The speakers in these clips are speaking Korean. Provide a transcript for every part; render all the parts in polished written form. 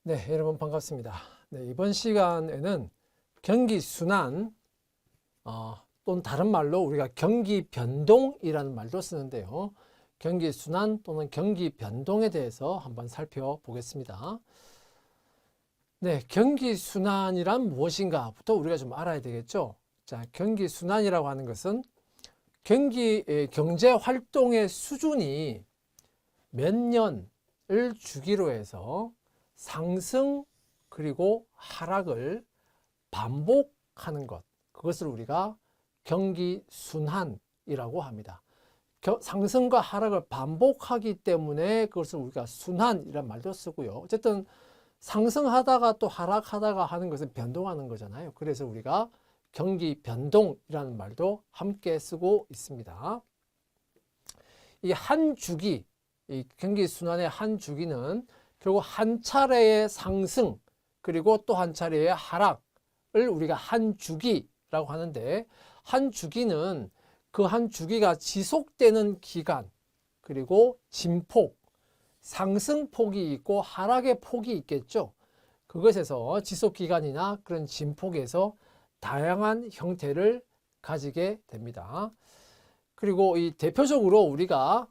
네, 여러분 반갑습니다. 네, 이번 시간에는 경기 순환 또는 다른 말로 우리가 경기 변동이라는 말도 쓰는데요. 경기 순환 또는 경기 변동에 대해서 한번 살펴보겠습니다. 네, 경기 순환이란 무엇인가부터 우리가 좀 알아야 되겠죠. 자, 경기 순환이라고 하는 것은 경제 활동의 수준이 몇 년을 주기로 해서 상승 그리고 하락을 반복하는 것, 그것을 우리가 경기 순환이라고 합니다. 상승과 하락을 반복하기 때문에 그것을 우리가 순환이란 말도 쓰고요. 어쨌든 상승하다가 또 하락하다가 하는 것은 변동하는 거잖아요. 그래서 우리가 경기 변동이라는 말도 함께 쓰고 있습니다. 이 한 주기, 이 경기 순환의 한 주기는 결국 한 차례의 상승 그리고 또 한 차례의 하락을 우리가 한 주기라고 하는데, 한 주기는 그 한 주기가 지속되는 기간, 그리고 진폭, 상승폭이 있고 하락의 폭이 있겠죠. 그것에서 지속기간이나 그런 진폭에서 다양한 형태를 가지게 됩니다. 그리고 이 대표적으로 우리가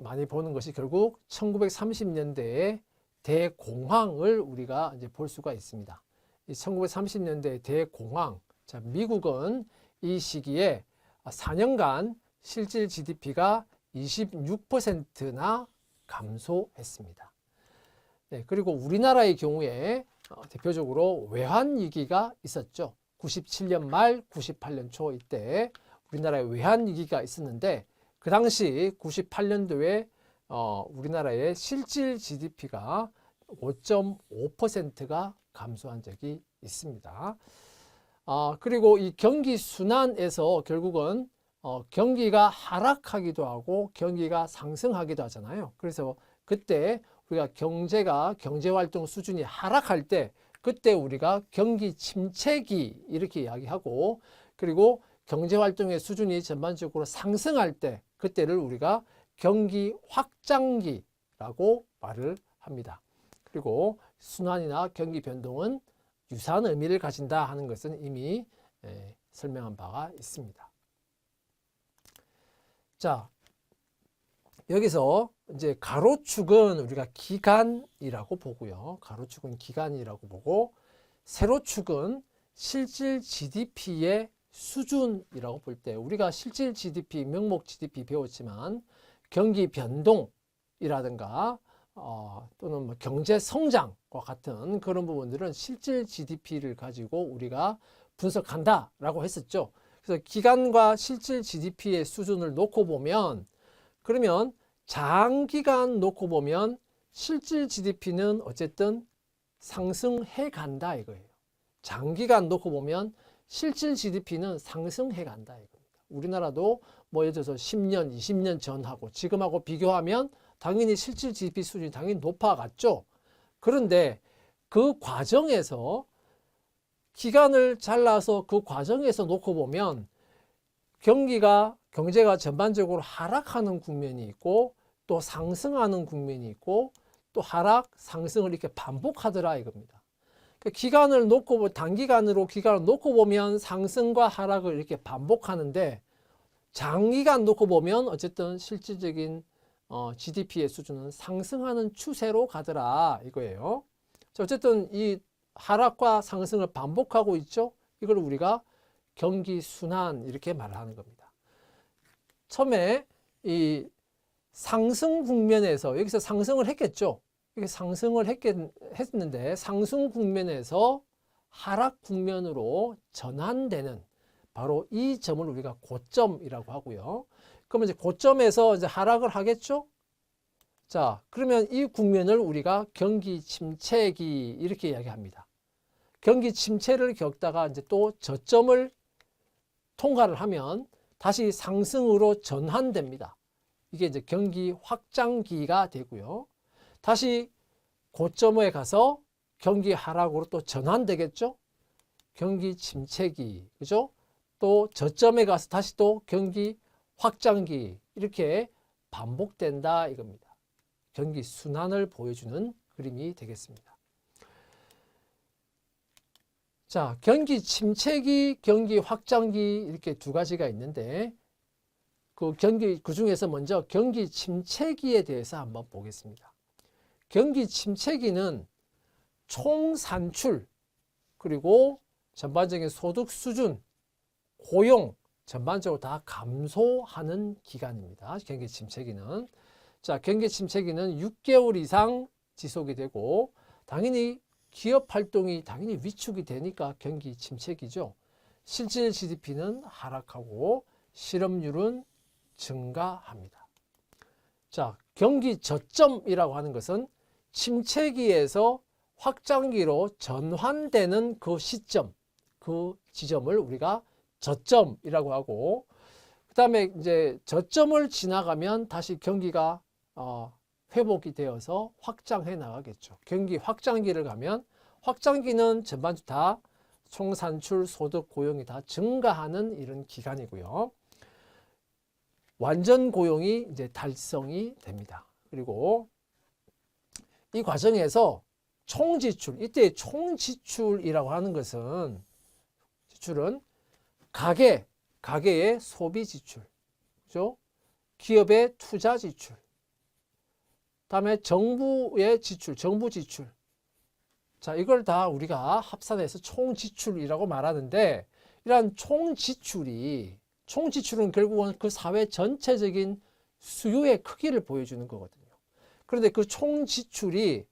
많이 보는 것이 결국 1930년대에 대공황을 우리가 이제 볼 수가 있습니다. 이 1930년대 대공황, 자, 미국은 이 시기에 4년간 실질 GDP가 26%나 감소했습니다. 네, 그리고 우리나라의 경우에 대표적으로 외환위기가 있었죠. 97년 말 98년 초 이때 우리나라에 외환위기가 있었는데, 그 당시 98년도에 우리나라의 실질 GDP가 5.5%가 감소한 적이 있습니다. 그리고 이 경기 순환에서 결국은 경기가 하락하기도 하고 경기가 상승하기도 하잖아요. 그래서 그때 우리가 경제활동 수준이 하락할 때, 그때 우리가 경기 침체기 이렇게 이야기하고, 그리고 경제활동의 수준이 전반적으로 상승할 때, 그때를 우리가 경기 확장기라고 말을 합니다. 그리고 순환이나 경기 변동은 유사한 의미를 가진다 하는 것은 이미 설명한 바가 있습니다. 자, 여기서 이제 가로축은 우리가 기간이라고 보고요. 가로축은 기간이라고 보고, 세로축은 실질 GDP의 수준이라고 볼 때, 우리가 실질 GDP, 명목 GDP 배웠지만 경기 변동이라든가 또는 뭐 경제 성장과 같은 그런 부분들은 실질 GDP를 가지고 우리가 분석한다라고 했었죠. 그래서 기간과 실질 GDP의 수준을 놓고 보면, 그러면 장기간 놓고 보면 실질 GDP는 어쨌든 상승해 간다 이거예요. 장기간 놓고 보면 실질 GDP는 상승해 간다 이겁니다. 우리나라도 뭐 예를 들어서 10년, 20년 전하고 지금하고 비교하면 당연히 실질 GDP 수준이 당연히 높아갔죠. 그런데 그 과정에서 기간을 잘라서 그 과정에서 놓고 보면 경제가 전반적으로 하락하는 국면이 있고 또 상승하는 국면이 있고 또 하락, 상승을 이렇게 반복하더라 이겁니다. 기간을 놓고 단기간으로 기간을 놓고 보면 상승과 하락을 이렇게 반복하는데, 장기간 놓고 보면 어쨌든 실질적인 GDP의 수준은 상승하는 추세로 가더라 이거예요. 자, 어쨌든 이 하락과 상승을 반복하고 있죠. 이걸 우리가 경기 순환 이렇게 말하는 겁니다. 처음에 이 상승 국면에서 여기서 상승을 했겠죠. 이게 상승을 했는데 상승 국면에서 하락 국면으로 전환되는 바로 이 점을 우리가 고점이라고 하고요. 그러면 이제 고점에서 이제 하락을 하겠죠. 자, 그러면 이 국면을 우리가 경기 침체기 이렇게 이야기합니다. 경기 침체를 겪다가 이제 또 저점을 통과를 하면 다시 상승으로 전환됩니다. 이게 이제 경기 확장기가 되고요. 다시 고점에 가서 경기 하락으로 또 전환되겠죠. 경기 침체기, 그죠? 또 저점에 가서 다시 또 경기 확장기, 이렇게 반복된다 이겁니다. 경기 순환을 보여주는 그림이 되겠습니다. 자, 경기 침체기, 경기 확장기 이렇게 두 가지가 있는데 그 중에서 먼저 경기 침체기에 대해서 한번 보겠습니다. 경기 침체기는 총 산출 그리고 전반적인 소득 수준, 고용 전반적으로 다 감소하는 기간입니다. 경기 침체기는. 자, 경기 침체기는 6개월 이상 지속이 되고 당연히 기업 활동이 당연히 위축이 되니까 경기 침체기죠. 실질 GDP는 하락하고 실업률은 증가합니다. 자, 경기 저점이라고 하는 것은 침체기에서 확장기로 전환되는 그 시점, 그 지점을 우리가 저점이라고 하고, 그 다음에 이제 저점을 지나가면 다시 경기가 회복이 되어서 확장해 나가겠죠. 경기 확장기를 가면 확장기는 전반적으로 다 총산출, 소득, 고용이 다 증가하는 이런 기간이고요. 완전 고용이 이제 달성이 됩니다. 그리고 이 과정에서 총지출, 이때 총지출이라고 하는 것은 지출은 가계의 소비 지출, 그죠? 기업의 투자 지출, 다음에 정부의 지출, 정부 지출. 자, 이걸 다 우리가 합산해서 총지출이라고 말하는데, 이러한 총지출은 결국은 그 사회 전체적인 수요의 크기를 보여주는 거거든요. 그런데 그 총지출이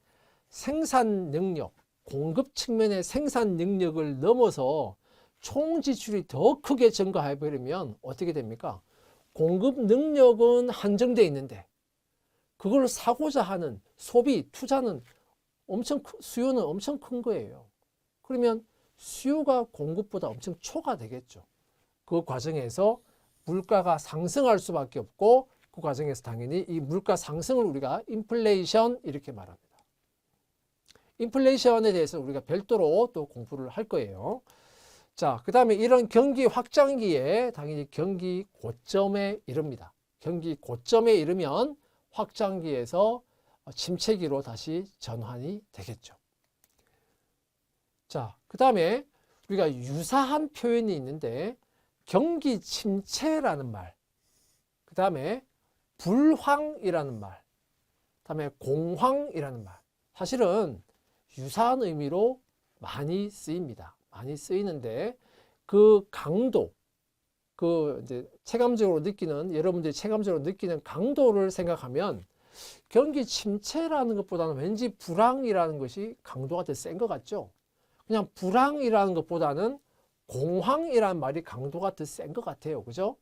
생산 능력, 공급 측면의 생산 능력을 넘어서 총지출이 더 크게 증가해 버리면 어떻게 됩니까? 공급 능력은 한정되어 있는데 그걸 사고자 하는 소비, 투자는 수요는 엄청 큰 거예요. 그러면 수요가 공급보다 엄청 초과되겠죠. 그 과정에서 물가가 상승할 수밖에 없고 그 과정에서 당연히 이 물가 상승을 우리가 인플레이션 이렇게 말합니다. 인플레이션에 대해서 우리가 별도로 또 공부를 할 거예요. 자, 그 다음에 이런 경기 확장기에 당연히 경기 고점에 이릅니다. 경기 고점에 이르면 확장기에서 침체기로 다시 전환이 되겠죠. 자, 그 다음에 우리가 유사한 표현이 있는데 경기 침체라는 말, 그 다음에 불황이라는 말, 그 다음에 공황이라는 말. 사실은 유사한 의미로 많이 쓰입니다. 많이 쓰이는데 그 강도, 그 이제 여러분들이 체감적으로 느끼는 강도를 생각하면 경기 침체라는 것보다는 왠지 불황이라는 것이 강도가 더 센 것 같죠? 그냥 불황이라는 것보다는 공황이라는 말이 강도가 더 센 것 같아요. 그죠?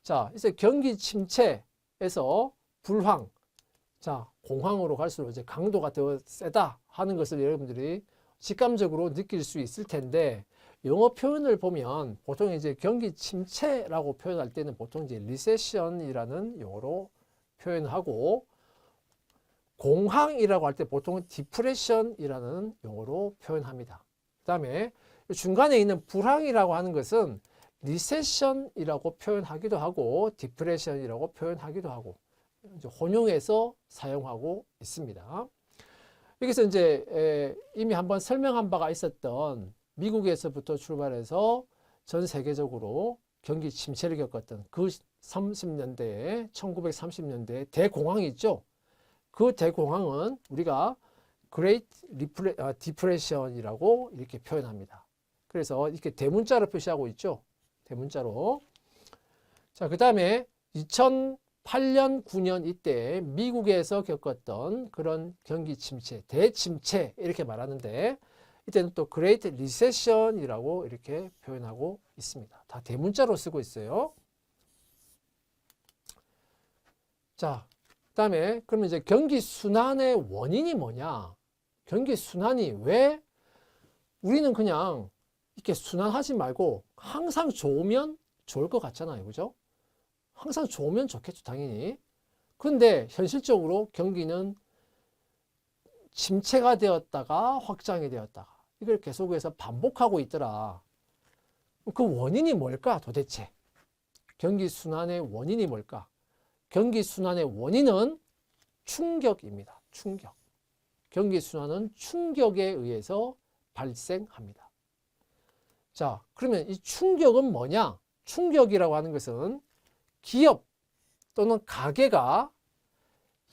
자, 이제 경기 침체에서 불황, 자, 공황으로 갈수록 이제 강도가 더 세다 하는 것을 여러분들이 직감적으로 느낄 수 있을 텐데, 영어 표현을 보면 보통 이제 경기 침체라고 표현할 때는 보통 이제 리세션이라는 용어로 표현하고, 공황이라고 할 때 보통 디프레션이라는 용어로 표현합니다. 그 다음에 중간에 있는 불황이라고 하는 것은 리세션이라고 표현하기도 하고 디프레션이라고 표현하기도 하고 혼용해서 사용하고 있습니다. 여기서 이제 이미 한번 설명한 바가 있었던 미국에서부터 출발해서 전 세계적으로 경기 침체를 겪었던 그 30년대에 1930년대에 대공황이 있죠. 그 대공황은 우리가 Great Depression이라고 이렇게 표현합니다. 그래서 이렇게 대문자로 표시하고 있죠. 대문자로. 자, 그 다음에 2008년, 9년 이때 미국에서 겪었던 그런 경기 침체, 대침체 이렇게 말하는데 이때는 또 Great Recession이라고 이렇게 표현하고 있습니다. 다 대문자로 쓰고 있어요. 자, 그 다음에 그러면 이제 경기 순환의 원인이 뭐냐? 경기 순환이 왜 우리는 그냥 이렇게 순환하지 말고 항상 좋으면 좋을 것 같잖아요. 그죠? 항상 좋으면 좋겠죠. 당연히. 근데 현실적으로 경기는 침체가 되었다가 확장이 되었다가 이걸 계속해서 반복하고 있더라. 그 원인이 뭘까 도대체? 경기 순환의 원인이 뭘까? 경기 순환의 원인은 충격입니다. 충격. 경기 순환은 충격에 의해서 발생합니다. 자, 그러면 이 충격은 뭐냐? 충격이라고 하는 것은 기업 또는 가게가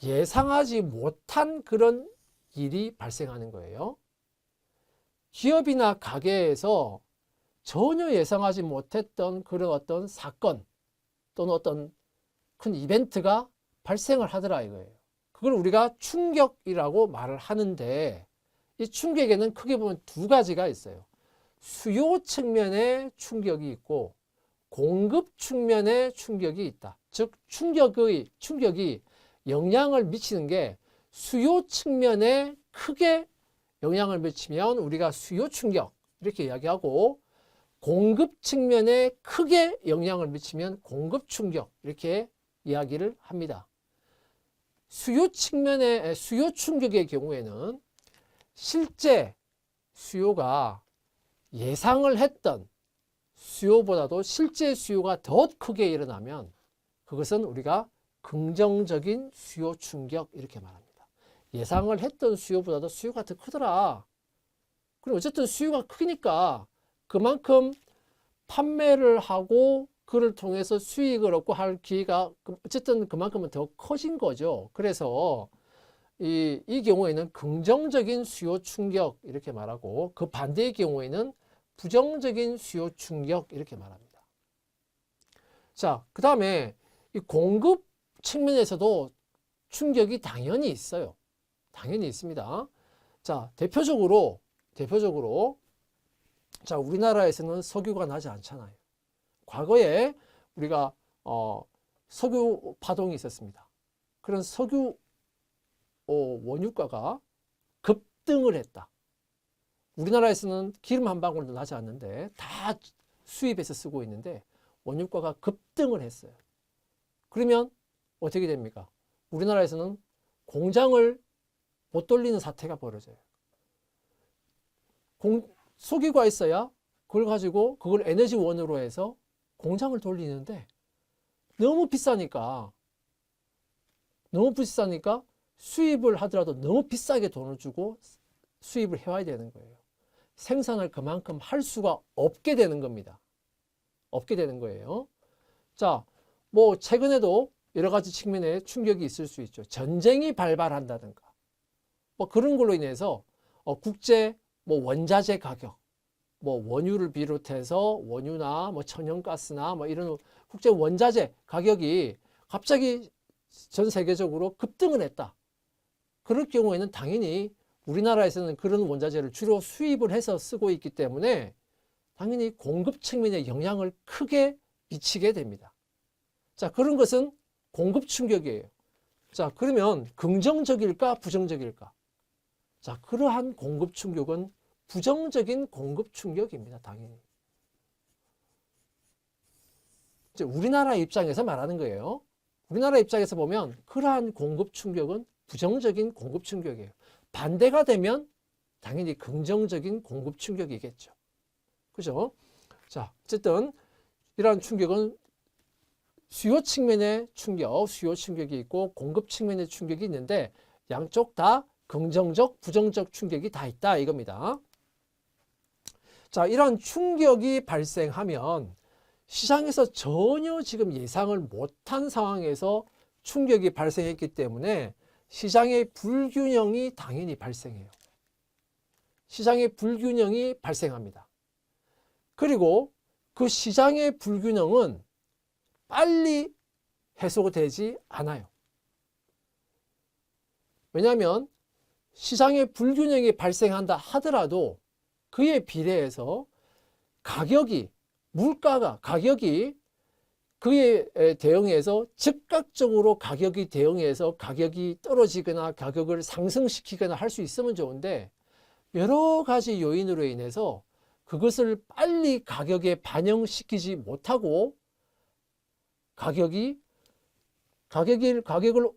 예상하지 못한 그런 일이 발생하는 거예요. 기업이나 가게에서 전혀 예상하지 못했던 그런 어떤 사건 또는 어떤 큰 이벤트가 발생을 하더라 이거예요. 그걸 우리가 충격이라고 말을 하는데, 이 충격에는 크게 보면 두 가지가 있어요. 수요 측면의 충격이 있고 공급 측면의 충격이 있다. 즉 충격이 영향을 미치는 게 수요 측면에 크게 영향을 미치면 우리가 수요 충격 이렇게 이야기하고, 공급 측면에 크게 영향을 미치면 공급 충격 이렇게 이야기를 합니다. 수요 측면의 수요 충격의 경우에는 실제 수요가 예상을 했던 수요보다도 실제 수요가 더 크게 일어나면 그것은 우리가 긍정적인 수요 충격 이렇게 말합니다. 예상을 했던 수요보다도 수요가 더 크더라. 그럼 어쨌든 수요가 크니까 그만큼 판매를 하고 그를 통해서 수익을 얻고 할 기회가 어쨌든 그만큼은 더 커진 거죠. 그래서 이 경우에는 긍정적인 수요 충격 이렇게 말하고, 그 반대의 경우에는 부정적인 수요 충격 이렇게 말합니다. 자, 그 다음에 이 공급 측면에서도 충격이 당연히 있어요. 당연히 있습니다. 자, 대표적으로 자, 우리나라에서는 석유가 나지 않잖아요. 과거에 우리가 석유 파동이 있었습니다. 그런 석유 원유가가 급등을 했다. 우리나라에서는 기름 한 방울도 나지 않는데 다 수입해서 쓰고 있는데 원유가가 급등을 했어요. 그러면 어떻게 됩니까? 우리나라에서는 공장을 못 돌리는 사태가 벌어져요. 석유가 있어야 그걸 가지고 그걸 에너지원으로 해서 공장을 돌리는데 너무 비싸니까 수입을 하더라도 너무 비싸게 돈을 주고 수입을 해와야 되는 거예요. 생산을 그만큼 할 수가 없게 되는 겁니다. 없게 되는 거예요. 자, 뭐 최근에도 여러 가지 측면에 충격이 있을 수 있죠. 전쟁이 발발한다든가 뭐 그런 걸로 인해서 국제 뭐 원자재 가격, 뭐 원유를 비롯해서 원유나 뭐 천연가스나 뭐 이런 국제 원자재 가격이 갑자기 전 세계적으로 급등을 했다. 그럴 경우에는 당연히 우리나라에서는 그런 원자재를 주로 수입을 해서 쓰고 있기 때문에 당연히 공급 측면에 영향을 크게 미치게 됩니다. 자, 그런 것은 공급 충격이에요. 자, 그러면 긍정적일까 부정적일까? 자, 그러한 공급 충격은 부정적인 공급 충격입니다. 당연히. 이제 우리나라 입장에서 말하는 거예요. 우리나라 입장에서 보면 그러한 공급 충격은 부정적인 공급 충격이에요. 반대가 되면 당연히 긍정적인 공급 충격이겠죠. 그죠? 자, 어쨌든 이러한 충격은 수요 측면의 충격, 수요 충격이 있고 공급 측면의 충격이 있는데 양쪽 다 긍정적, 부정적 충격이 다 있다 이겁니다. 자, 이러한 충격이 발생하면 시장에서 전혀 지금 예상을 못한 상황에서 충격이 발생했기 때문에 시장의 불균형이 당연히 발생해요. 시장의 불균형이 발생합니다. 그리고 그 시장의 불균형은 빨리 해소되지 않아요. 왜냐하면 시장의 불균형이 발생한다 하더라도 그에 비례해서 가격이 그에 대응해서 즉각적으로 가격이 대응해서 가격이 떨어지거나 가격을 상승시키거나 할 수 있으면 좋은데 여러 가지 요인으로 인해서 그것을 빨리 가격에 반영시키지 못하고 가격을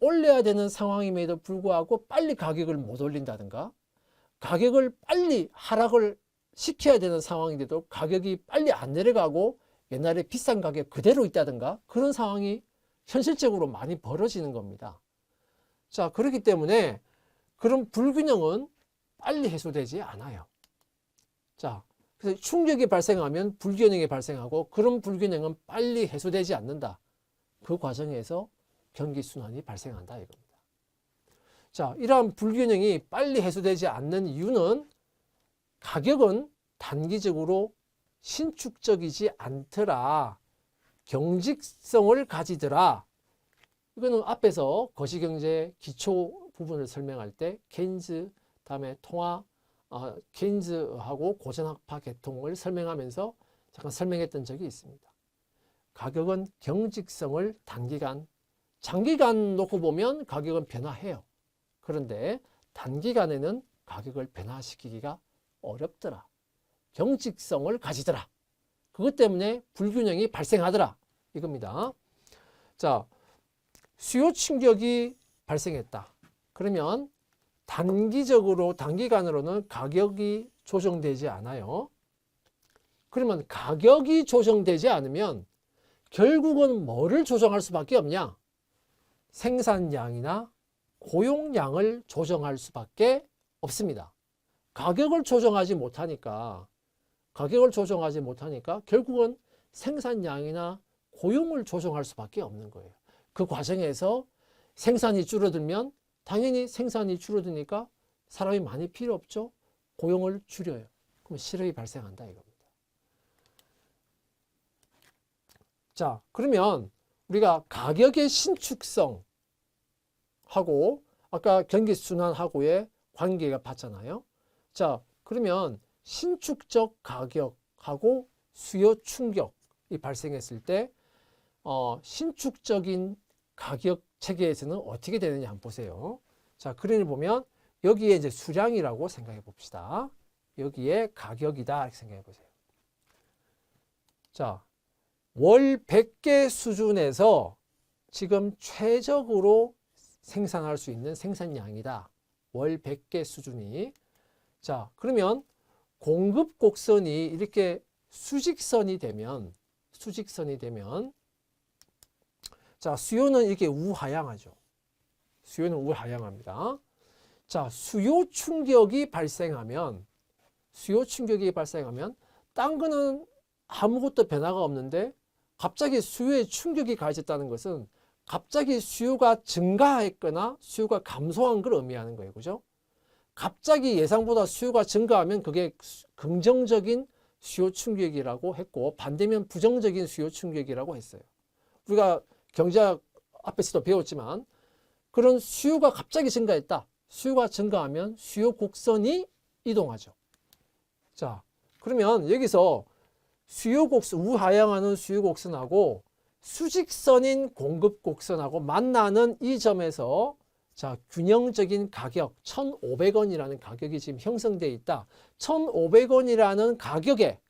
올려야 되는 상황임에도 불구하고 빨리 가격을 못 올린다든가 가격을 빨리 하락을 시켜야 되는 상황인데도 가격이 빨리 안 내려가고 옛날에 비싼 가격 그대로 있다든가 그런 상황이 현실적으로 많이 벌어지는 겁니다. 자, 그렇기 때문에 그런 불균형은 빨리 해소되지 않아요. 자, 그래서 충격이 발생하면 불균형이 발생하고 그런 불균형은 빨리 해소되지 않는다. 그 과정에서 경기순환이 발생한다 이겁니다. 자, 이러한 불균형이 빨리 해소되지 않는 이유는 가격은 단기적으로 신축적이지 않더라. 경직성을 가지더라. 이거는 앞에서 거시경제 기초 부분을 설명할 때 케인즈 다음에 케인즈하고 고전학파 계통을 설명하면서 잠깐 설명했던 적이 있습니다. 가격은 경직성을 단기간, 장기간 놓고 보면 가격은 변화해요. 그런데 단기간에는 가격을 변화시키기가 어렵더라. 경직성을 가지더라. 그것 때문에 불균형이 발생하더라. 이겁니다. 자, 수요 충격이 발생했다. 그러면 단기간으로는 가격이 조정되지 않아요. 그러면 가격이 조정되지 않으면 결국은 뭐를 조정할 수밖에 없냐? 생산량이나 고용량을 조정할 수밖에 없습니다. 가격을 조정하지 못하니까 결국은 생산량이나 고용을 조정할 수밖에 없는 거예요. 그 과정에서 생산이 줄어들면 당연히 생산이 줄어드니까 사람이 많이 필요 없죠. 고용을 줄여요. 그럼 실업이 발생한다 이겁니다. 자, 그러면 우리가 가격의 신축성하고 아까 경기순환하고의 관계가 봤잖아요. 자, 그러면 신축적 가격하고 수요 충격이 발생했을 때 신축적인 가격 체계에서는 어떻게 되느냐 한번 보세요. 자, 그림을 보면 여기에 이제 수량이라고 생각해 봅시다. 여기에 가격이다 이렇게 생각해 보세요. 자, 월 100개 수준에서 지금 최적으로 생산할 수 있는 생산량이다. 월 100개 수준이. 자, 그러면 공급 곡선이 이렇게 수직선이 되면 자, 수요는 이렇게 우하향하죠. 수요는 우하향합니다. 자, 수요 충격이 발생하면 딴 거는 아무것도 변화가 없는데 갑자기 수요에 충격이 가해졌다는 것은 갑자기 수요가 증가했거나 수요가 감소한 걸 의미하는 거예요. 그죠? 갑자기 예상보다 수요가 증가하면 그게 긍정적인 수요 충격이라고 했고 반대면 부정적인 수요 충격이라고 했어요. 우리가 경제학 앞에서도 배웠지만 그런 수요가 갑자기 증가했다. 수요가 증가하면 수요 곡선이 이동하죠. 자, 그러면 여기서 수요 곡선, 우하향하는 수요 곡선하고 수직선인 공급 곡선하고 만나는 이 점에서 자, 균형적인 가격 1,500원이라는 가격이 지금 형성되어 있다. 1,500원이라는 가격에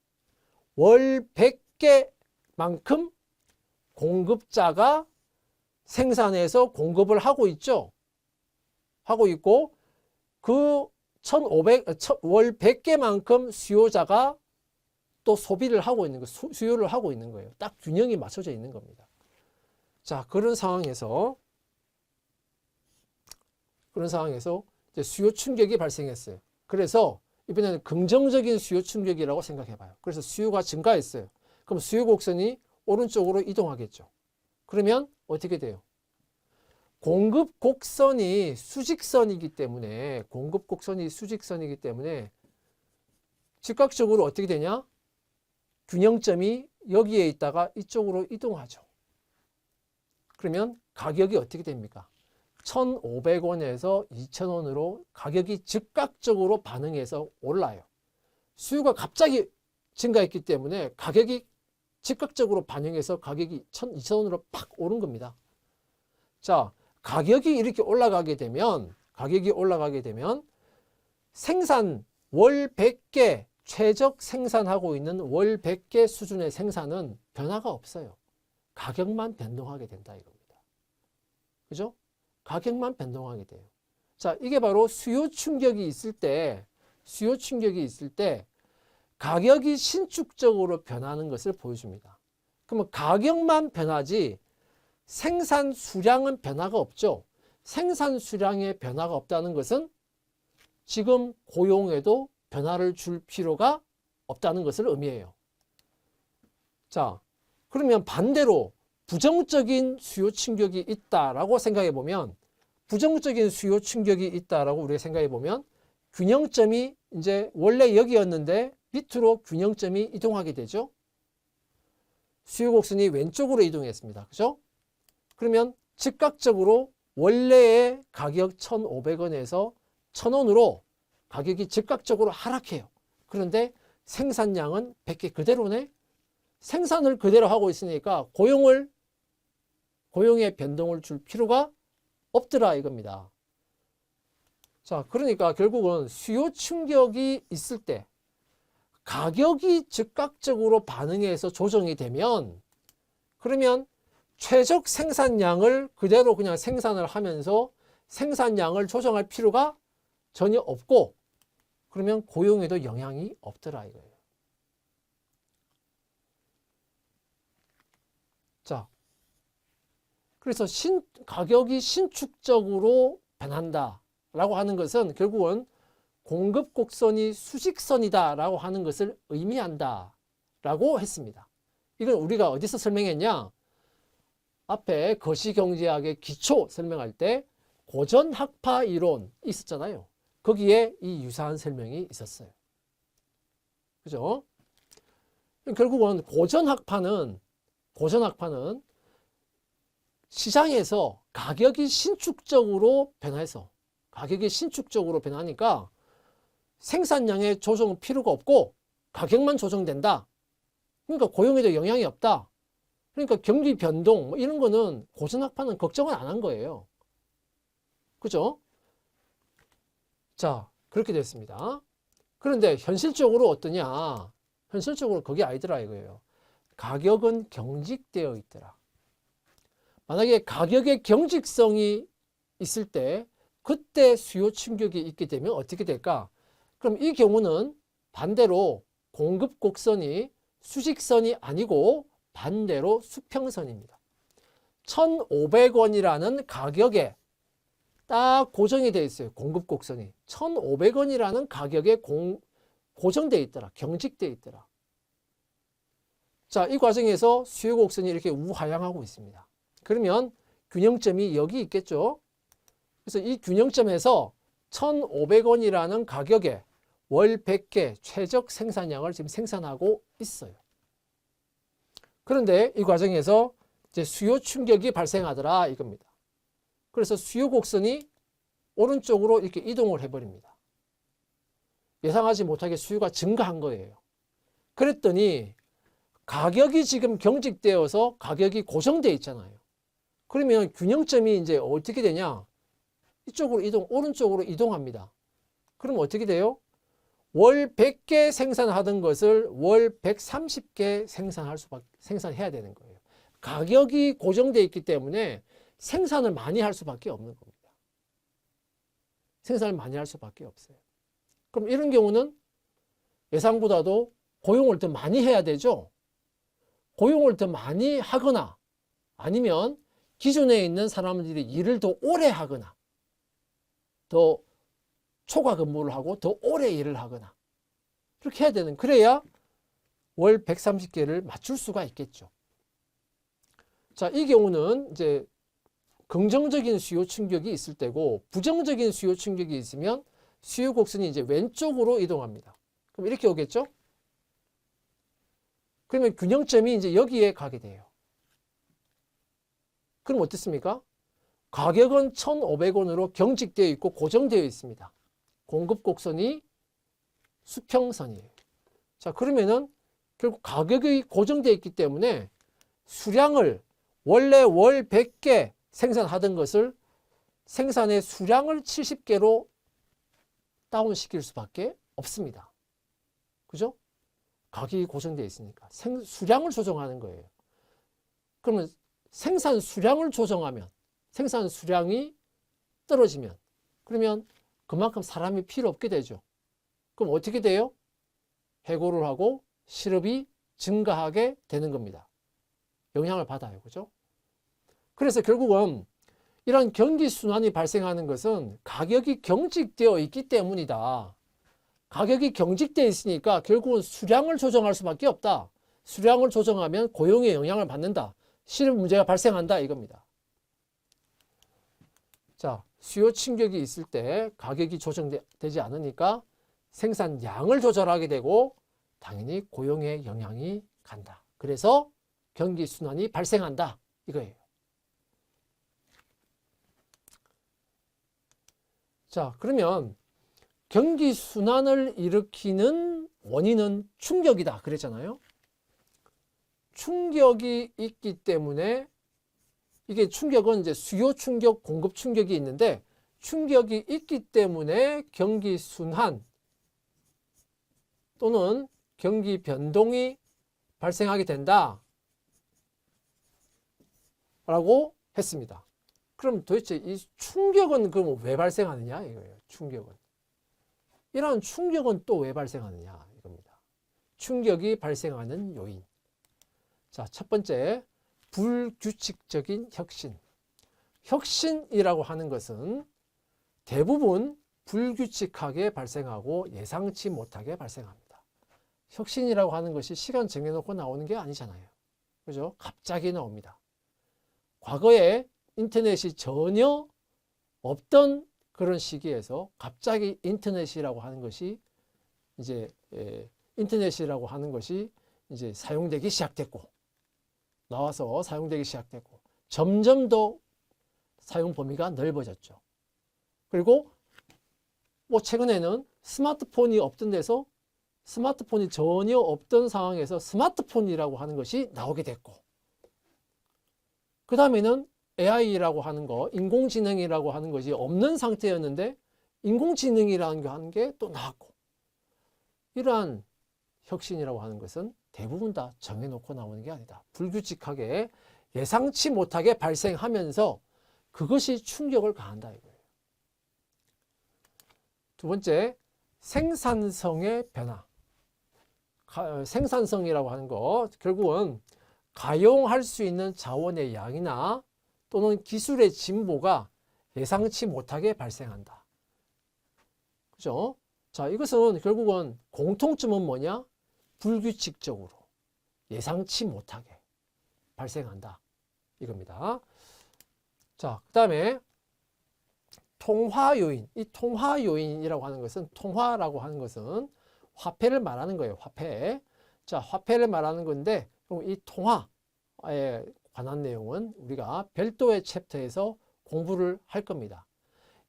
월 100개만큼 공급자가 생산해서 공급을 하고 있죠. 하고 있고 그 월 100개만큼 수요자가 또 소비를 하고 있는 거, 수요를 하고 있는 거예요. 딱 균형이 맞춰져 있는 겁니다. 자, 그런 상황에서 이제 수요 충격이 발생했어요. 그래서 이번에는 긍정적인 수요 충격이라고 생각해 봐요. 그래서 수요가 증가했어요. 그럼 수요 곡선이 오른쪽으로 이동하겠죠. 그러면 어떻게 돼요? 공급 곡선이 수직선이기 때문에 즉각적으로 어떻게 되냐? 균형점이 여기에 있다가 이쪽으로 이동하죠. 그러면 가격이 어떻게 됩니까? 1,500원에서 2,000원으로 가격이 즉각적으로 반응해서 올라요. 수요가 갑자기 증가했기 때문에 가격이 즉각적으로 반영해서 가격이 1,200원으로 팍 오른 겁니다. 자, 가격이 이렇게 올라가게 되면 생산 월 100개 최적 생산하고 있는 월 100개 수준의 생산은 변화가 없어요. 가격만 변동하게 된다 이겁니다. 그죠? 가격만 변동하게 돼요. 자, 이게 바로 수요 충격이 있을 때 가격이 신축적으로 변하는 것을 보여줍니다. 그러면 가격만 변하지 생산 수량은 변화가 없죠. 생산 수량에 변화가 없다는 것은 지금 고용에도 변화를 줄 필요가 없다는 것을 의미해요. 자, 그러면 반대로 부정적인 수요 충격이 있다라고 생각해 보면, 부정적인 수요 충격이 있다라고 우리가 생각해 보면 균형점이 이제 원래 여기였는데 밑으로 균형점이 이동하게 되죠. 수요 곡선이 왼쪽으로 이동했습니다. 그죠? 그러면 즉각적으로 원래의 가격 1,500원에서 1,000원으로 가격이 즉각적으로 하락해요. 그런데 생산량은 100개 그대로네? 생산을 그대로 하고 있으니까 고용의 변동을 줄 필요가 없더라 이겁니다. 자, 그러니까 결국은 수요 충격이 있을 때 가격이 즉각적으로 반응해서 조정이 되면, 그러면 최적 생산량을 그대로 그냥 생산을 하면서 생산량을 조정할 필요가 전혀 없고, 그러면 고용에도 영향이 없더라 이거예요. 자, 그래서 가격이 신축적으로 변한다 라고 하는 것은 결국은 공급 곡선이 수직선이다 라고 하는 것을 의미한다 라고 했습니다. 이건 우리가 어디서 설명했냐? 앞에 거시경제학의 기초 설명할 때 고전학파 이론 있었잖아요. 거기에 이 유사한 설명이 있었어요. 그죠? 결국은 고전학파는 시장에서 가격이 신축적으로 변하니까 생산량의 조정은 필요가 없고 가격만 조정된다. 그러니까 고용에도 영향이 없다. 그러니까 경기 변동 이런 거는 고전학파는 걱정을 안 한 거예요. 그죠? 자, 그렇게 됐습니다. 그런데 현실적으로 어떠냐? 현실적으로 그게 아니더라 이거예요. 가격은 경직되어 있더라. 만약에 가격의 경직성이 있을 때 그때 수요 충격이 있게 되면 어떻게 될까? 그럼 이 경우는 반대로 공급 곡선이 수직선이 아니고 반대로 수평선입니다. 1,500원이라는 가격에 딱 고정이 되어 있어요. 공급 곡선이 1,500원이라는 가격에 고정되어 있더라. 경직되어 있더라. 자, 이 과정에서 수요 곡선이 이렇게 우하향하고 있습니다. 그러면 균형점이 여기 있겠죠. 그래서 이 균형점에서 1,500원이라는 가격에 월 100개 최적 생산량을 지금 생산하고 있어요. 그런데 이 과정에서 이제 수요 충격이 발생하더라 이겁니다. 그래서 수요 곡선이 오른쪽으로 이렇게 이동을 해버립니다. 예상하지 못하게 수요가 증가한 거예요. 그랬더니 가격이 지금 경직되어서 가격이 고정되어 있잖아요. 그러면 균형점이 이제 어떻게 되냐? 이쪽으로 오른쪽으로 이동합니다. 그럼 어떻게 돼요? 월 100개 생산하던 것을 월 130개 생산해야 되는 거예요. 가격이 고정되어 있기 때문에 생산을 많이 할 수밖에 없는 겁니다. 생산을 많이 할 수밖에 없어요. 그럼 이런 경우는 예상보다도 고용을 더 많이 해야 되죠. 고용을 더 많이 하거나 아니면 기존에 있는 사람들이 일을 더 오래 하거나 더 초과 근무를 하고 더 오래 일을 하거나 그렇게 해야 되는, 그래야 월 130개를 맞출 수가 있겠죠. 자, 이 경우는 이제 긍정적인 수요 충격이 있을 때고 부정적인 수요 충격이 있으면 수요 곡선이 이제 왼쪽으로 이동합니다. 그럼 이렇게 오겠죠? 그러면 균형점이 이제 여기에 가게 돼요. 그럼 어떻습니까? 가격은 1,500원으로 경직되어 있고 고정되어 있습니다. 공급 곡선이 수평선이에요. 자, 그러면은 결국 가격이 고정되어 있기 때문에 수량을 원래 월 100개 생산하던 것을 생산의 수량을 70개로 다운시킬 수밖에 없습니다. 그죠? 가격이 고정되어 있으니까 수량을 조정하는 거예요. 그러면 생산 수량을 조정하면 생산 수량이 떨어지면 그러면 그만큼 사람이 필요 없게 되죠. 그럼 어떻게 돼요? 해고를 하고 실업이 증가하게 되는 겁니다. 영향을 받아요. 그죠? 그래서 결국은 이런 경기 순환이 발생하는 것은 가격이 경직되어 있기 때문이다. 가격이 경직되어 있으니까 결국은 수량을 조정할 수밖에 없다. 수량을 조정하면 고용에 영향을 받는다. 실업 문제가 발생한다 이겁니다. 자, 수요 충격이 있을 때 가격이 조정되지 않으니까 생산량을 조절하게 되고 당연히 고용에 영향이 간다. 그래서 경기 순환이 발생한다 이거예요. 자, 그러면 경기 순환을 일으키는 원인은 충격이다 그랬잖아요. 충격이 있기 때문에 이게 충격은 이제 수요 충격, 공급 충격이 있는데 충격이 있기 때문에 경기 순환 또는 경기 변동이 발생하게 된다 라고 했습니다. 그럼 도대체 이 충격은 그럼 왜 발생하느냐 이거예요. 충격은. 이런 충격은 또 왜 발생하느냐 이겁니다. 충격이 발생하는 요인. 자, 첫 번째, 불규칙적인 혁신. 혁신이라고 하는 것은 대부분 불규칙하게 발생하고 예상치 못하게 발생합니다. 혁신이라고 하는 것이 시간 정해놓고 나오는 게 아니잖아요. 그죠? 갑자기 나옵니다. 과거에 인터넷이 전혀 없던 그런 시기에서 갑자기 인터넷이라고 하는 것이 이제 사용되기 시작됐고 나와서 사용되기 시작됐고 점점 더 사용 범위가 넓어졌죠. 그리고 뭐 최근에는 스마트폰이 없던 데서 스마트폰이 전혀 없던 상황에서 스마트폰이라고 하는 것이 나오게 됐고 그 다음에는 AI라고 하는 거, 인공지능이라고 하는 것이 없는 상태였는데 인공지능이라는 하는 게 또 나왔고 이러한 혁신이라고 하는 것은 대부분 다 정해놓고 나오는 게 아니다. 불규칙하게 예상치 못하게 발생하면서 그것이 충격을 가한다 이거예요. 두 번째, 생산성의 변화. 생산성이라고 하는 거 결국은 가용할 수 있는 자원의 양이나 또는 기술의 진보가 예상치 못하게 발생한다. 그죠? 자, 이것은 결국은 공통점은 뭐냐? 불규칙적으로 예상치 못하게 발생한다. 이겁니다. 자, 그 다음에 통화 요인. 이 통화 요인이라고 하는 것은 통화라고 하는 것은 화폐를 말하는 거예요. 화폐. 자, 화폐를 말하는 건데 이 통화에 관한 내용은 우리가 별도의 챕터에서 공부를 할 겁니다.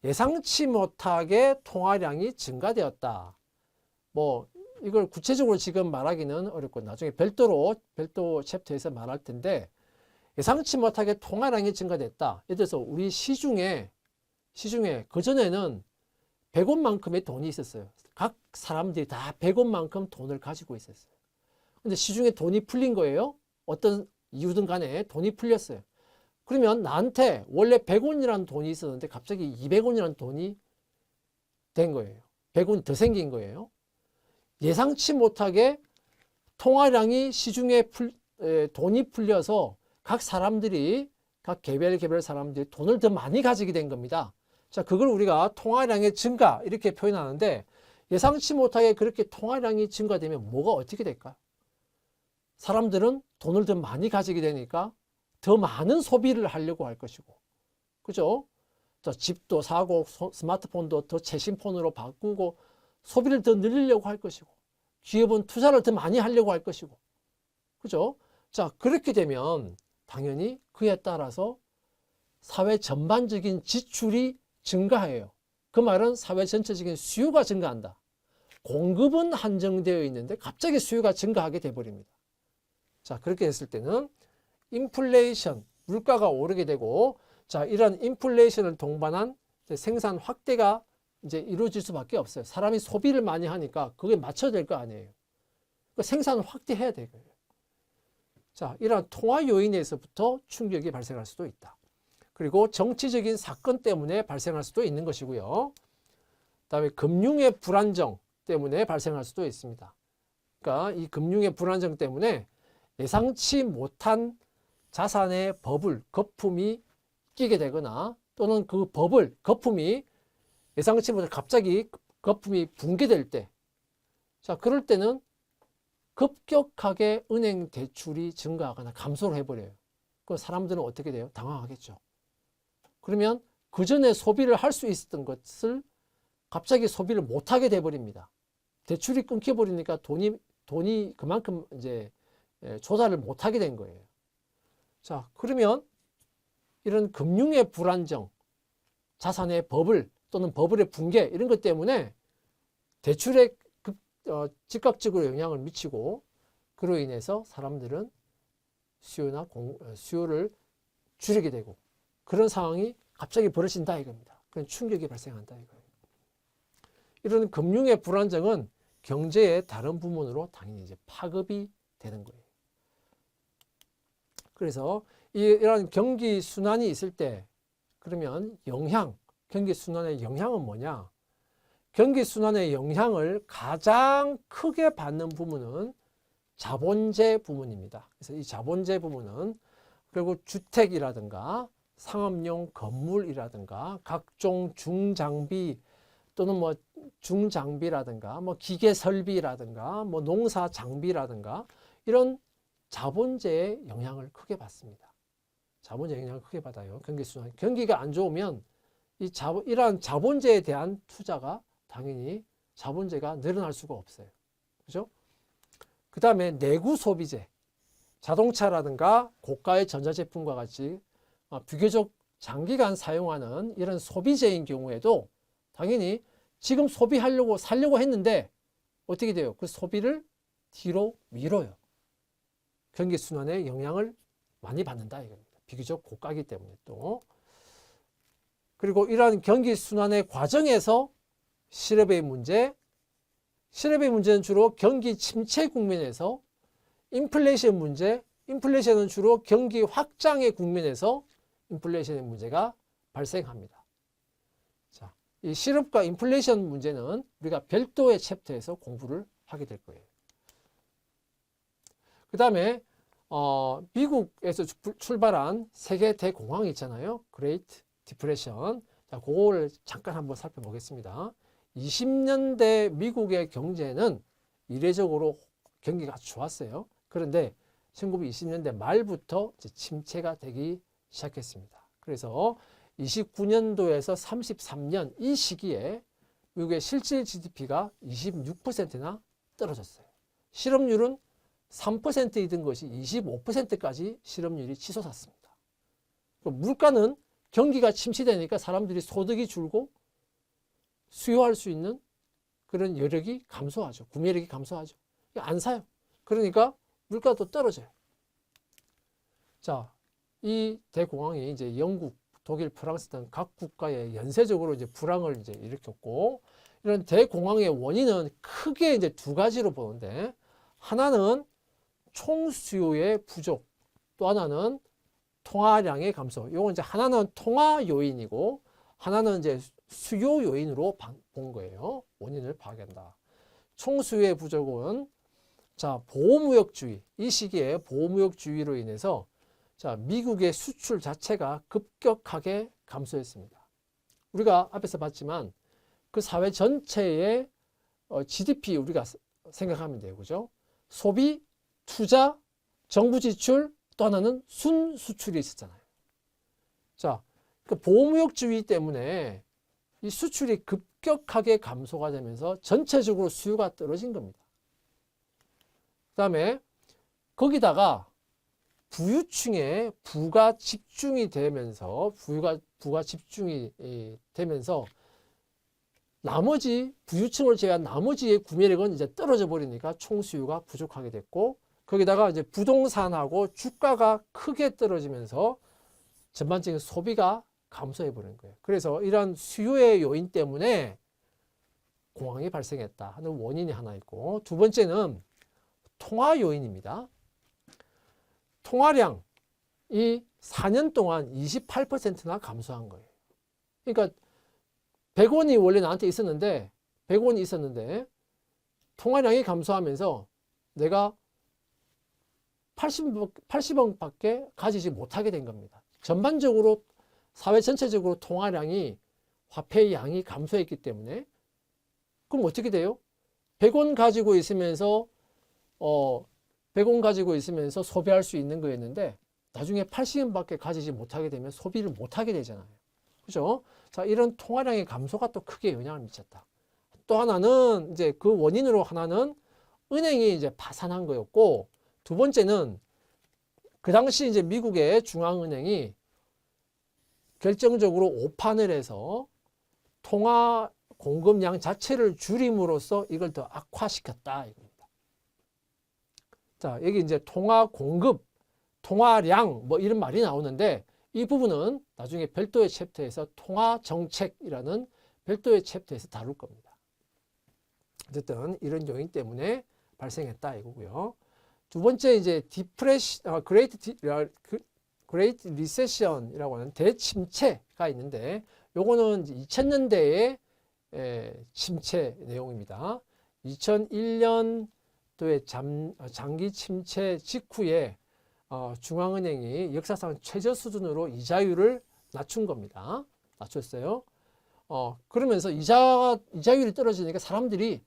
예상치 못하게 통화량이 증가되었다. 뭐 이걸 구체적으로 지금 말하기는 어렵고 나중에 별도 챕터에서 말할 텐데 예상치 못하게 통화량이 증가됐다. 예를 들어서 우리 시중에 그전에는 100원만큼의 돈이 있었어요. 각 사람들이 다 100원만큼 돈을 가지고 있었어요. 근데 시중에 돈이 풀린 거예요. 어떤 이유든 간에 돈이 풀렸어요. 그러면 나한테 원래 100원이라는 돈이 있었는데 갑자기 200원이라는 돈이 된 거예요. 100원이 더 생긴 거예요. 예상치 못하게 통화량이 시중에 돈이 풀려서 각 개별 사람들이 돈을 더 많이 가지게 된 겁니다. 자, 그걸 우리가 통화량의 증가 이렇게 표현하는데 예상치 못하게 그렇게 통화량이 증가되면 뭐가 어떻게 될까요? 사람들은 돈을 더 많이 가지게 되니까 더 많은 소비를 하려고 할 것이고, 그죠? 자, 집도 사고 스마트폰도 더 최신 폰으로 바꾸고 소비를 더 늘리려고 할 것이고, 기업은 투자를 더 많이 하려고 할 것이고, 그죠? 자, 그렇게 되면 당연히 그에 따라서 사회 전반적인 지출이 증가해요. 그 말은 사회 전체적인 수요가 증가한다. 공급은 한정되어 있는데 갑자기 수요가 증가하게 돼버립니다. 자, 그렇게 됐을 때는 인플레이션, 물가가 오르게 되고, 자, 이런 인플레이션을 동반한 생산 확대가 이제 이루어질 수밖에 없어요. 사람이 소비를 많이 하니까 그게 맞춰야 될 거 아니에요. 그러니까 생산을 확대해야 되고요. 자, 이러한 통화 요인에서부터 충격이 발생할 수도 있다. 그리고 정치적인 사건 때문에 발생할 수도 있는 것이고요. 그다음에 금융의 불안정 때문에 발생할 수도 있습니다. 그러니까 이 금융의 불안정 때문에 예상치 못한 자산의 거품이 끼게 되거나 또는 그 거품이 예상치 못한 갑자기 거품이 붕괴될 때 자, 그럴 때는 급격하게 은행 대출이 증가하거나 감소를 해버려요. 그 사람들은 어떻게 돼요? 당황하겠죠. 그러면 그 전에 소비를 할 수 있었던 것을 갑자기 소비를 못하게 돼버립니다. 대출이 끊겨버리니까 돈이 그만큼 이제 조달을 못하게 된 거예요. 자, 그러면 이런 금융의 불안정, 자산의 버블 또는 버블의 붕괴 이런 것 때문에 대출에 즉각적으로 영향을 미치고 그로 인해서 사람들은 수요를 줄이게 되고 그런 상황이 갑자기 벌어진다 이겁니다. 그런 충격이 발생한다 이거예요. 이런 금융의 불안정은 경제의 다른 부문으로 당연히 이제 파급이 되는 거예요. 그래서 이런 경기 순환이 있을 때 그러면 경기 순환의 영향은 뭐냐? 경기 순환의 영향을 가장 크게 받는 부문은 자본재 부문입니다. 그래서 이 자본재 부문은 그리고 주택이라든가 상업용 건물이라든가 각종 중장비 또는 뭐 중장비라든가 뭐 기계 설비라든가 뭐 농사 장비라든가 이런 자본재의 영향을 크게 받습니다. 자본재 영향을 크게 받아요. 경기 순환. 경기가 안 좋으면 이러한 자본재에 대한 투자가 당연히 자본재가 늘어날 수가 없어요. 그죠? 그 다음에 내구 소비재. 자동차라든가 고가의 전자제품과 같이 비교적 장기간 사용하는 이런 소비재인 경우에도 당연히 지금 살려고 했는데 어떻게 돼요? 그 소비를 뒤로 미뤄요. 경기순환에 영향을 많이 받는다 이겁니다. 비교적 고가이기 때문에 또. 그리고 이러한 경기순환의 과정에서 실업의 문제는 주로 경기 침체 국면에서 인플레이션은 주로 경기 확장의 국면에서 인플레이션의 문제가 발생합니다. 자, 이 실업과 인플레이션 문제는 우리가 별도의 챕터에서 공부를 하게 될 거예요. 그 다음에 미국에서 출발한 세계 대공황이 있잖아요. Great Depression. 자, 그거를 잠깐 한번 살펴보겠습니다. 20년대 미국의 경제는 이례적으로 경기가 아주 좋았어요. 그런데 1920년대 말부터 이제 침체가 되기 시작했습니다. 그래서 29년도에서 33년 이 시기에 미국의 실질 GDP가 26%나 떨어졌어요. 실업률은 3%이던 것이 25%까지 실업률이 치솟았습니다. 물가는 경기가 침체되니까 사람들이 소득이 줄고 수요할 수 있는 그런 여력이 감소하죠. 구매력이 감소하죠. 안 사요. 그러니까 물가도 떨어져요. 자, 이 대공황이 이제 영국, 독일, 프랑스 등 각 국가에 연쇄적으로 이제 불황을 이제 일으켰고, 이런 대공황의 원인은 크게 이제 두 가지로 보는데, 하나는 총수요의 부족, 또 하나는 통화량의 감소. 요건 이제 하나는 통화 요인이고, 하나는 이제 수요 요인으로 본 거예요. 원인을 파악한다. 총수요의 부족은 자, 보호무역주의. 이 시기에 보호무역주의로 인해서 자, 미국의 수출 자체가 급격하게 감소했습니다. 우리가 앞에서 봤지만 그 사회 전체의 GDP 우리가 생각하면 돼요. 그죠? 소비, 투자, 정부 지출, 또 하나는 순수출이 있었잖아요. 자, 그 보호무역주의 때문에 이 수출이 급격하게 감소가 되면서 전체적으로 수요가 떨어진 겁니다. 그 다음에 거기다가 부유층에 부가 집중이 되면서 나머지 부유층을 제외한 나머지의 구매력은 이제 떨어져 버리니까 총수요가 부족하게 됐고, 거기다가 이제 부동산하고 주가가 크게 떨어지면서 전반적인 소비가 감소해 버린 거예요. 그래서 이런 수요의 요인 때문에 공황이 발생했다 하는 원인이 하나 있고, 두 번째는 통화 요인입니다. 통화량이 4년 동안 28%나 감소한 거예요. 그러니까 100원이 원래 나한테 있었는데 100원이 있었는데 통화량이 감소하면서 내가 80원밖에 가지지 못하게 된 겁니다. 전반적으로 사회 전체적으로 통화량이 화폐의 양이 감소했기 때문에 그럼 어떻게 돼요? 100원 가지고 있으면서 100원 가지고 있으면서 소비할 수 있는 거였는데 나중에 80원밖에 가지지 못하게 되면 소비를 못하게 되잖아요. 그죠? 자, 이런 통화량의 감소가 또 크게 영향을 미쳤다. 또 하나는 이제 그 원인으로 하나는 은행이 이제 파산한 거였고, 두 번째는 그 당시 이제 미국의 중앙은행이 결정적으로 오판을 해서 통화 공급량 자체를 줄임으로써 이걸 더 악화시켰다 이겁니다. 자, 여기 이제 통화 공급, 통화량 뭐 이런 말이 나오는데 이 부분은 나중에 별도의 챕터에서 통화 정책이라는 별도의 챕터에서 다룰 겁니다. 어쨌든 이런 요인 때문에 발생했다 이거고요. 두 번째 이제 그레이트 리세션이라고 하는 대침체가 있는데 요거는 2000년대의 침체 내용입니다. 2001년도에 장기 침체 직후에 중앙은행이 역사상 최저 수준으로 이자율을 낮춘 겁니다. 낮췄어요. 그러면서 이자율이 떨어지니까 사람들이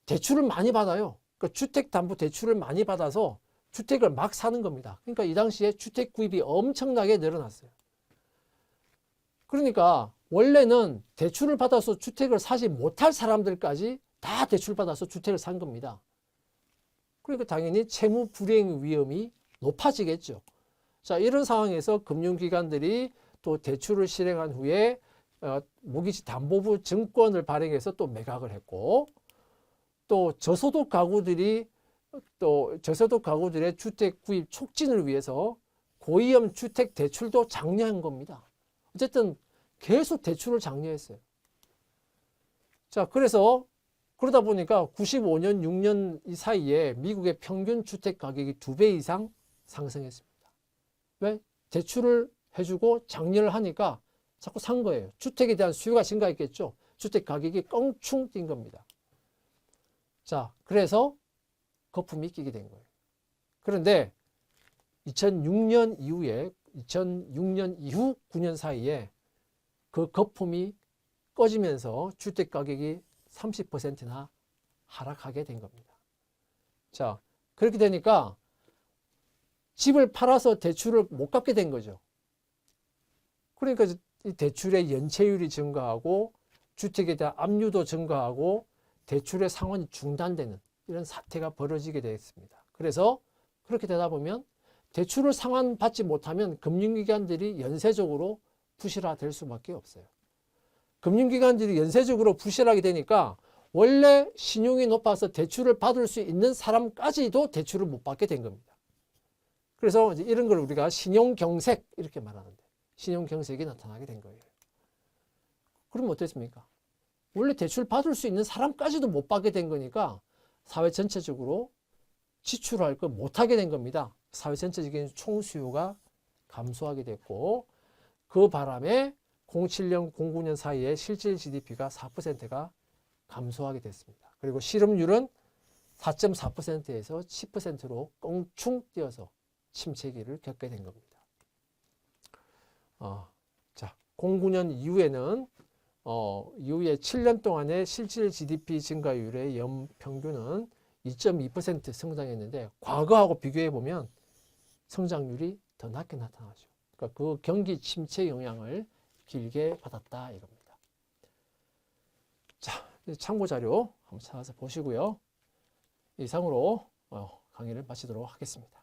대출을 많이 받아요. 그러니까 주택담보대출을 많이 받아서 주택을 막 사는 겁니다. 그러니까 이 당시에 주택 구입이 엄청나게 늘어났어요. 그러니까 원래는 대출을 받아서 주택을 사지 못할 사람들까지 다 대출받아서 주택을 산 겁니다. 그러니까 당연히 채무 불이행 위험이 높아지겠죠. 자, 이런 상황에서 금융기관들이 또 대출을 실행한 후에 모기지 담보부 증권을 발행해서 또 매각을 했고, 또 저소득 가구들의 주택 구입 촉진을 위해서 고위험 주택 대출도 장려한 겁니다. 어쨌든 계속 대출을 장려했어요. 자, 그러다 보니까 95년, 6년 이 사이에 미국의 평균 주택 가격이 2배 이상 상승했습니다. 왜? 대출을 해주고 장려를 하니까 자꾸 산 거예요. 주택에 대한 수요가 증가했겠죠. 주택 가격이 껑충 뛴 겁니다. 자, 그래서 거품이 끼게 된 거예요. 그런데 2006년 이후 9년 사이에 그 거품이 꺼지면서 주택 가격이 30%나 하락하게 된 겁니다. 자, 그렇게 되니까 집을 팔아서 대출을 못 갚게 된 거죠. 그러니까 이 대출의 연체율이 증가하고 주택에 대한 압류도 증가하고 대출의 상환이 중단되는 이런 사태가 벌어지게 되었습니다. 그래서 그렇게 되다 보면 대출을 상환받지 못하면 금융기관들이 연쇄적으로 부실화될 수밖에 없어요. 금융기관들이 연쇄적으로 부실하게 되니까 원래 신용이 높아서 대출을 받을 수 있는 사람까지도 대출을 못 받게 된 겁니다. 그래서 이제 이런 걸 우리가 신용경색 이렇게 말하는데 신용경색이 나타나게 된 거예요. 그러면 어땠습니까? 원래 대출 받을 수 있는 사람까지도 못 받게 된 거니까 사회 전체적으로 지출할 걸 못하게 된 겁니다. 사회 전체적인 총수요가 감소하게 됐고 그 바람에 07년, 09년 사이에 실질 GDP가 4%가 감소하게 됐습니다. 그리고 실업률은 4.4%에서 10%로 껑충 뛰어서 침체기를 겪게 된 겁니다. 자, 09년 이후에는 이후에 7년 동안의 실질 GDP 증가율의 연평균은 2.2% 성장했는데 과거하고 비교해 보면 성장률이 더 낮게 나타나죠. 그러니까 그 경기 침체 영향을 길게 받았다 이겁니다. 자, 참고 자료 한번 찾아서 보시고요. 이상으로 강의를 마치도록 하겠습니다.